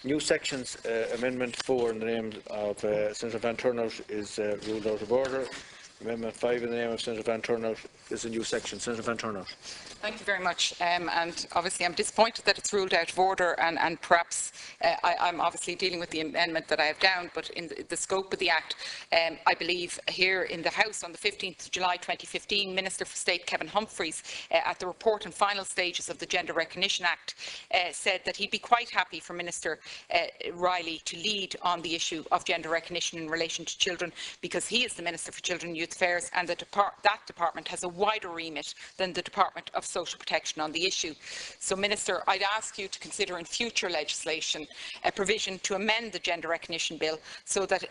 New sections, Amendment 4 in the name of Senator Van Turnhout is ruled out of order. Amendment 5 in the name of Senator Van Turnhout is a new section. Senator Van Turnhout. Thank you very much. And obviously I'm disappointed that it's ruled out of order, and perhaps I'm obviously dealing with the amendment that I have down, but in the scope of the Act, I believe here in the House on the 15th of July 2015, Minister for State Kevin Humphreys, at the report and final stages of the Gender Recognition Act, said that he'd be quite happy for Minister Riley to lead on the issue of gender recognition in relation to children, because he is the Minister for Children and Youth Affairs, and that department has a wider remit than the Department of Social Protection on the issue. So, Minister, I'd ask you to consider in future legislation a provision to amend the Gender Recognition Bill so that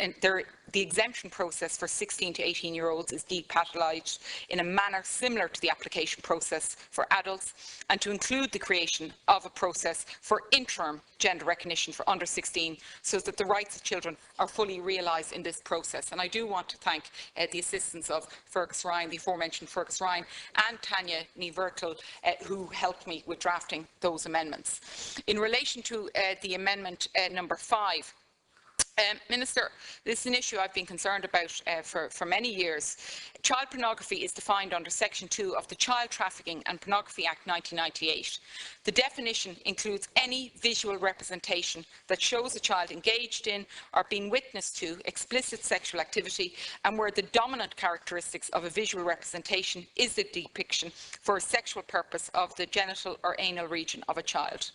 the exemption process for 16 to 18-year-olds is depathologed in a manner similar to the application process for adults, and to include the creation of a process for interim gender recognition for under 16, so that the rights of children are fully realised in this process. And I do want to thank the assistance of Fergus Ryan, the aforementioned Fergus Ryan, and Tanya Nievertel, who helped me with drafting those amendments. In relation to the amendment number 5, Minister, this is an issue I've been concerned about for many years. Child pornography is defined under Section 2 of the Child Trafficking and Pornography Act 1998. The definition includes any visual representation that shows a child engaged in or being witness to explicit sexual activity, and where the dominant characteristics of a visual representation is the depiction for a sexual purpose of the genital or anal region of a child.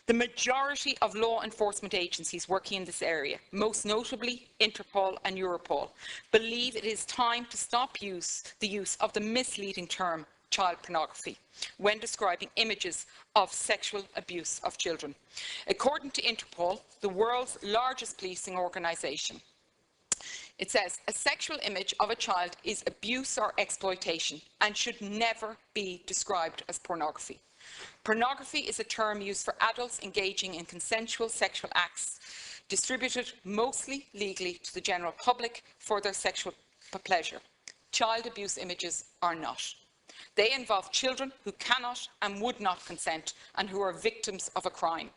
The majority of law enforcement agencies working in this area, most notably Interpol and Europol, believe it is time to stop the use of the misleading term child pornography when describing images of sexual abuse of children. According to Interpol, the world's largest policing organisation, it says, a sexual image of a child is abuse or exploitation and should never be described as pornography. Pornography is a term used for adults engaging in consensual sexual acts, distributed mostly legally to the general public for their sexual pleasure. Child abuse images are not. They involve children who cannot and would not consent and who are victims of a crime.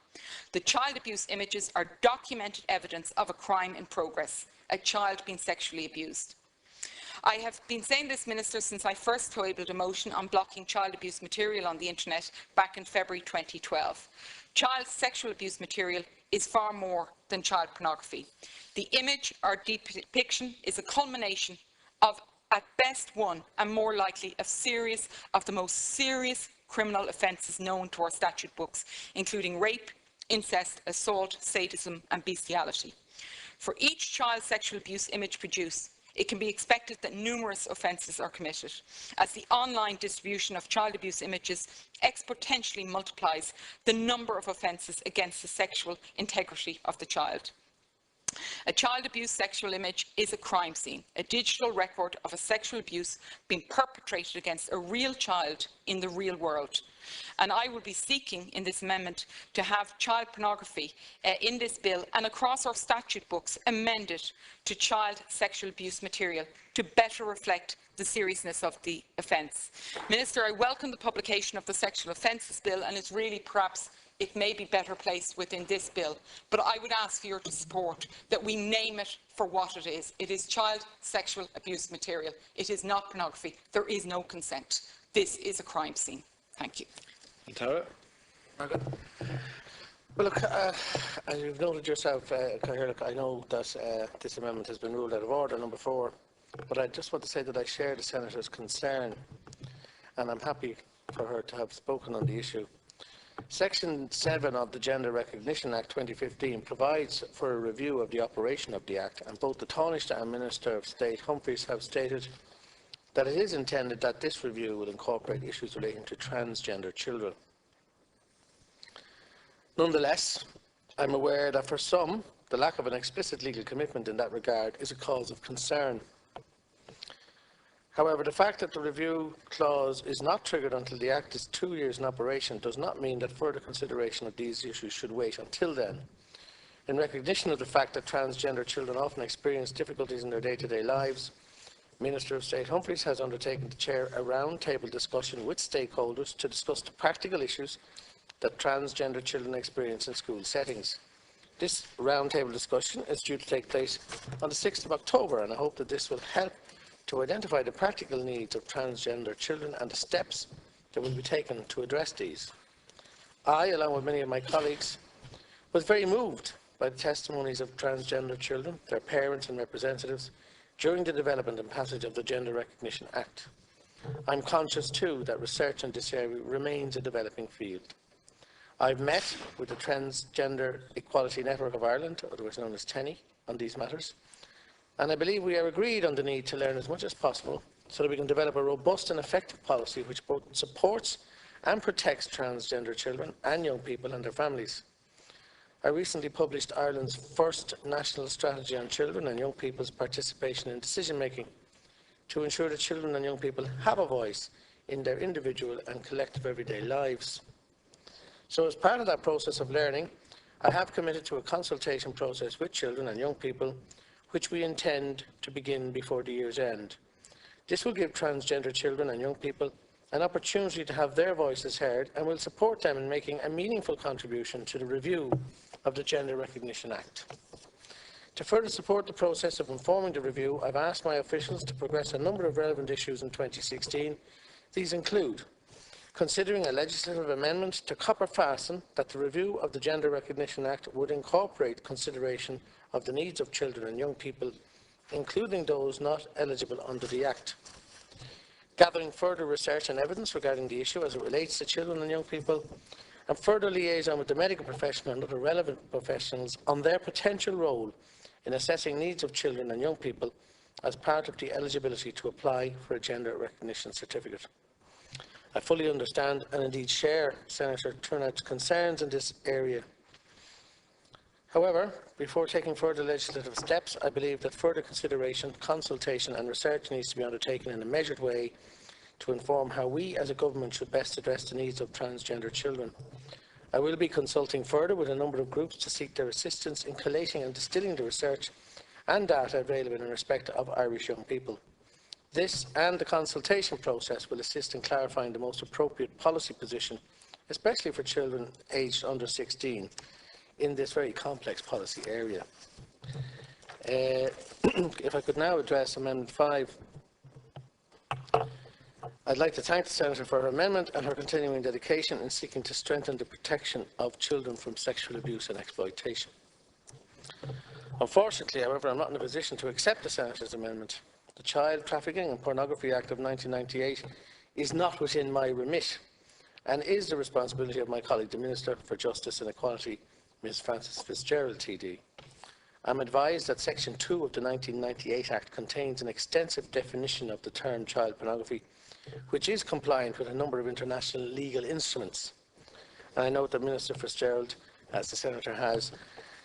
The child abuse images are documented evidence of a crime in progress, a child being sexually abused. I have been saying this, Minister, since I first tabled a motion on blocking child abuse material on the internet back in February 2012. Child sexual abuse material is far more than child pornography. The image or depiction is a culmination of, at best, one, and more likely, of the most serious criminal offences known to our statute books, including rape, incest, assault, sadism and bestiality. For each child sexual abuse image produced, it can be expected that numerous offences are committed, as the online distribution of child abuse images exponentially multiplies the number of offences against the sexual integrity of the child. A child abuse sexual image is a crime scene, a digital record of a sexual abuse being perpetrated against a real child in the real world. And I will be seeking in this amendment to have child pornography in this bill and across our statute books amended to child sexual abuse material to better reflect the seriousness of the offence. Minister, I welcome the publication of the Sexual Offences Bill, and it's really perhaps it may be better placed within this bill, but I would ask for your support that we name it for what it is. It is child sexual abuse material. It is not pornography. There is no consent. This is a crime scene. Thank you. Tara? Well, look, as you've noted yourself, I know that this amendment has been ruled out of order, number 4, but I just want to say that I share the Senator's concern, and I'm happy for her to have spoken on the issue. Section 7 of the Gender Recognition Act 2015 provides for a review of the operation of the Act, and both the Taoiseach and Minister of State Humphreys have stated that it is intended that this review will incorporate issues relating to transgender children. Nonetheless, I'm aware that for some, the lack of an explicit legal commitment in that regard is a cause of concern. However, the fact that the review clause is not triggered until the Act is 2 years in operation does not mean that further consideration of these issues should wait until then. In recognition of the fact that transgender children often experience difficulties in their day-to-day lives, Minister of State Humphreys has undertaken to chair a round-table discussion with stakeholders to discuss the practical issues that transgender children experience in school settings. This roundtable discussion is due to take place on the 6th of October, and I hope that this will help to identify the practical needs of transgender children and the steps that will be taken to address these. I, along with many of my colleagues, was very moved by the testimonies of transgender children, their parents and representatives during the development and passage of the Gender Recognition Act. I'm conscious too that research in this area remains a developing field. I've met with the Transgender Equality Network of Ireland, otherwise known as TENI, on these matters, and I believe we are agreed on the need to learn as much as possible so that we can develop a robust and effective policy which both supports and protects transgender children and young people and their families. I recently published Ireland's first national strategy on children and young people's participation in decision-making to ensure that children and young people have a voice in their individual and collective everyday lives. So as part of that process of learning, I have committed to a consultation process with children and young people, which we intend to begin before the year's end. This will give transgender children and young people an opportunity to have their voices heard and will support them in making a meaningful contribution to the review of the Gender Recognition Act. To further support the process of informing the review, I've asked my officials to progress a number of relevant issues in 2016. These include considering a legislative amendment to copper fasten that the review of the Gender Recognition Act would incorporate consideration of the needs of children and young people, including those not eligible under the Act. Gathering further research and evidence regarding the issue as it relates to children and young people, and further liaison with the medical profession and other relevant professionals on their potential role in assessing needs of children and young people as part of the eligibility to apply for a gender recognition certificate. I fully understand and indeed share Senator Turnhout's concerns in this area. However, before taking further legislative steps, I believe that further consideration, consultation and research needs to be undertaken in a measured way to inform how we as a government should best address the needs of transgender children. I will be consulting further with a number of groups to seek their assistance in collating and distilling the research and data available in respect of Irish young people. This and the consultation process will assist in clarifying the most appropriate policy position, especially for children aged under 16, in this very complex policy area. If I could now address Amendment 5. I'd like to thank the Senator for her amendment and her continuing dedication in seeking to strengthen the protection of children from sexual abuse and exploitation. Unfortunately, however, I'm not in a position to accept the Senator's amendment. The Child Trafficking and Pornography Act of 1998 is not within my remit and is the responsibility of my colleague, the Minister for Justice and Equality, Ms. Frances Fitzgerald, TD. I'm advised that Section 2 of the 1998 Act contains an extensive definition of the term child pornography, which is compliant with a number of international legal instruments. And I note that Minister Fitzgerald, as the Senator has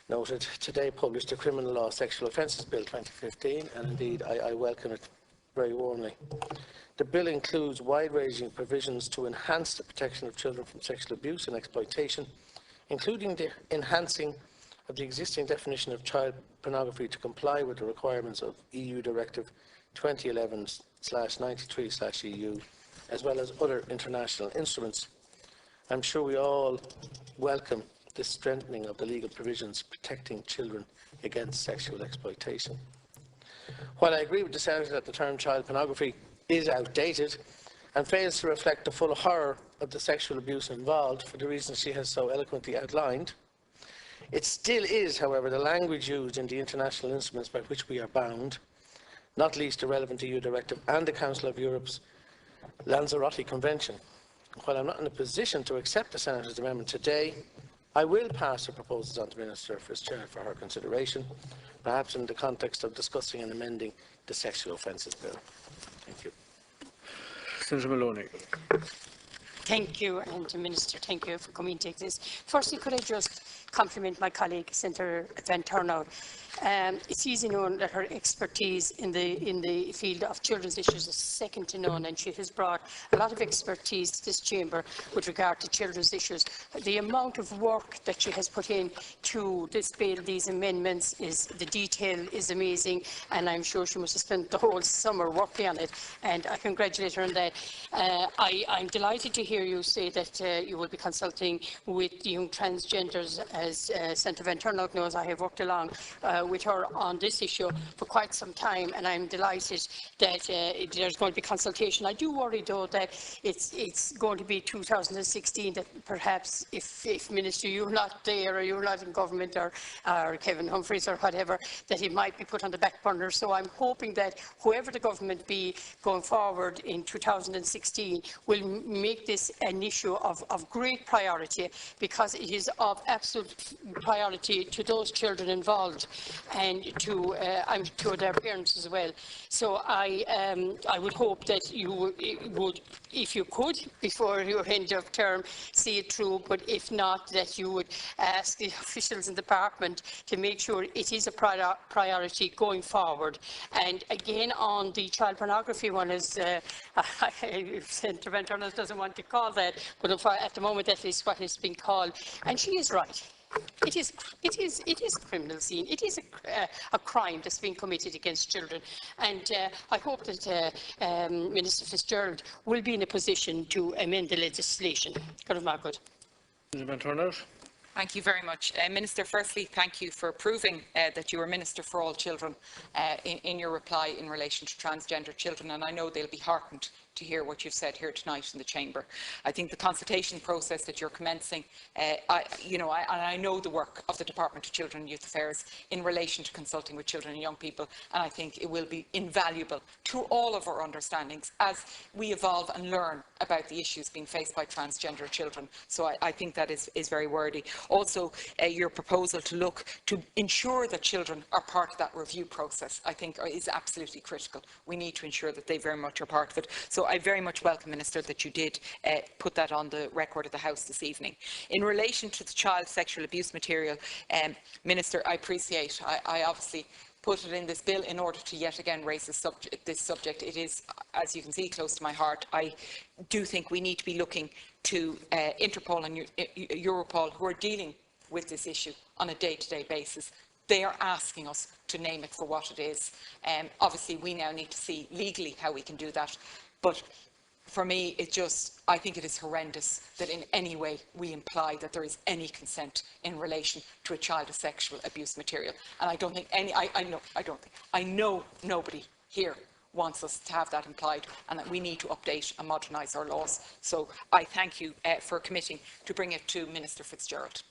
noted, today published the Criminal Law Sexual Offences Bill 2015, and indeed I welcome it very warmly. The bill includes wide-ranging provisions to enhance the protection of children from sexual abuse and exploitation, including the enhancing of the existing definition of child pornography to comply with the requirements of EU Directive 2011/93/EU, as well as other international instruments. I'm sure we all welcome this strengthening of the legal provisions protecting children against sexual exploitation. While I agree with the Senator that the term child pornography is outdated and fails to reflect the full horror of the sexual abuse involved for the reasons she has so eloquently outlined, it still is, however, the language used in the international instruments by which we are bound, not least the relevant EU directive and the Council of Europe's Lanzarote Convention. While I'm not in a position to accept the Senator's amendment today, I will pass the proposals on to Minister Fitzgerald for her consideration, perhaps in the context of discussing and amending the Sexual Offences Bill. Thank you. Senator Maloney. Thank you, and Minister, thank you for coming to this. Firstly, could I just compliment my colleague, Senator Van Turnhout. It's easy known that her expertise in the field of children's issues is second to none, and she has brought a lot of expertise to this chamber with regard to children's issues. The amount of work that she has put in to this bill, these amendments, the detail is amazing, and I'm sure she must have spent the whole summer working on it, and I congratulate her on that. I'm delighted to hear hear you say that you will be consulting with young transgenders, as Senator Van Turnhout knows. I have worked along with her on this issue for quite some time, and I'm delighted that there's going to be consultation. I do worry, though, that it's going to be 2016, that perhaps if Minister, you're not there, or you're not in government, or Kevin Humphreys or whatever, that it might be put on the back burner. So I'm hoping that whoever the government be going forward in 2016 will make this an issue of great priority, because it is of absolute priority to those children involved, and to their parents as well. So I would hope that you would, if you could, before your end of term, see it through, but if not, that you would ask the officials in the department to make sure it is a priority going forward. And again, on the child pornography one, as Senator Van Turnhout doesn't want to call that, but at the moment that is what it's been called, and she is right. It is a criminal scene. It is a crime that's being committed against children, and I hope that Minister Fitzgerald will be in a position to amend the legislation. Good Margaret. Van Turnhout. Thank you very much. Minister, firstly, thank you for proving that you are Minister for all children in your reply in relation to transgender children, and I know they'll be heartened to hear what you've said here tonight in the Chamber. I think the consultation process that you're commencing, I know the work of the Department of Children and Youth Affairs in relation to consulting with children and young people, and I think it will be invaluable to all of our understandings as we evolve and learn about the issues being faced by transgender children. So I think that is very worthy. Also, your proposal to look to ensure that children are part of that review process, I think is absolutely critical. We need to ensure that they very much are part of it. So I very much welcome, Minister, that you did put that on the record of the House this evening. In relation to the child sexual abuse material, Minister, I appreciate, I obviously put it in this bill in order to yet again raise this subject. It is, as you can see, close to my heart. I do think we need to be looking to Interpol and Europol, who are dealing with this issue on a day-to-day basis. They are asking us to name it for what it is. Obviously, we now need to see legally how we can do that. But for me, I think it is horrendous that in any way we imply that there is any consent in relation to a child sexual abuse material. And I don't think I know nobody here wants us to have that implied, and that we need to update and modernise our laws. So I thank you for committing to bring it to Minister Fitzgerald.